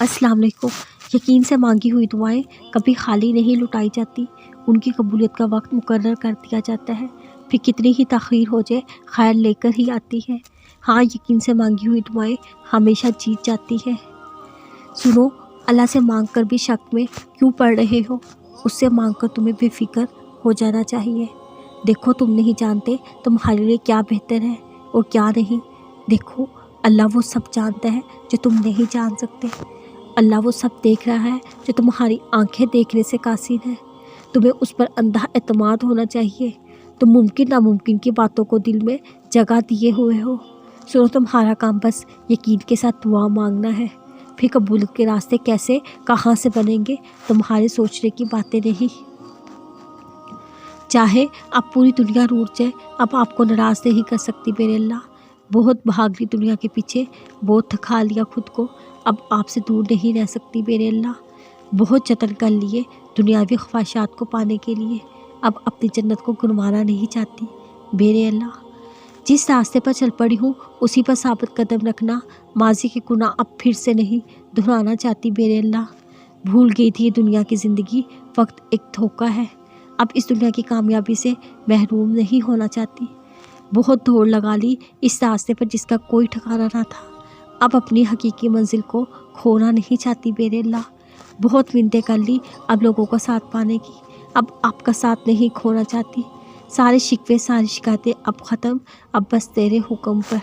अस्सलाम वालेकुम। यकीन से मांगी हुई दुआएं कभी खाली नहीं लुटाई जाती, उनकी कबूलियत का वक्त मुकर्रर कर दिया जाता है। फिर कितनी ही ताख़ीर हो जाए, खैर लेकर ही आती है। हाँ, यकीन से मांगी हुई दुआएं हमेशा जीत जाती है। सुनो, अल्लाह से मांग कर भी शक में क्यों पड़ रहे हो? उससे मांग कर तुम्हें बेफिक्र हो जाना चाहिए। देखो, तुम नहीं जानते तुम्हारे लिए क्या बेहतर है और क्या नहीं। देखो, अल्लाह वो सब जानता है जो तुम नहीं जान सकते। अल्लाह वो सब देख रहा है जो तुम्हारी आंखें देखने से कासिर है। तुम्हें उस पर अंधा एतमाद होना चाहिए। तुम मुमकिन नामुमकिन की बातों को दिल में जगह दिए हुए हो। सुनो, तुम्हारा काम बस यकीन के साथ दुआ मांगना है। फिर कबूलियत के रास्ते कैसे कहाँ से बनेंगे, तुम्हारे सोचने की बातें नहीं। चाहे अब पूरी दुनिया रूठ जाए, अब आपको नाराज़ नहीं कर सकती मेरे अल्लाह। बहुत भाग ली दुनिया के पीछे, बहुत थका लिया खुद को, अब आपसे दूर नहीं रह सकती मेरे अल्लाह। बहुत जतन कर लिए दुनियावी ख्वाहिशात को पाने के लिए, अब अपनी जन्नत को गुनवाना नहीं चाहती मेरे अल्लाह। जिस रास्ते पर चल पड़ी हूँ उसी पर साबित कदम रखना। माजी के गुनाह अब फिर से नहीं दोहराना चाहती मेरे अल्लाह। भूल गई थी दुनिया की ज़िंदगी वक्त एक धोखा है। अब इस दुनिया की कामयाबी से महरूम नहीं होना चाहती। बहुत दौड़ लगा ली इस रास्ते पर जिसका कोई ठिकाना ना था। अब अपनी हकीकी मंजिल को खोना नहीं चाहती मेरे अल्लाह। बहुत मिन्नतें कर ली अब लोगों का साथ पाने की, अब आपका साथ नहीं खोना चाहती। सारे शिकवे सारी शिकायतें अब ख़त्म, अब बस तेरे हुक्म पर।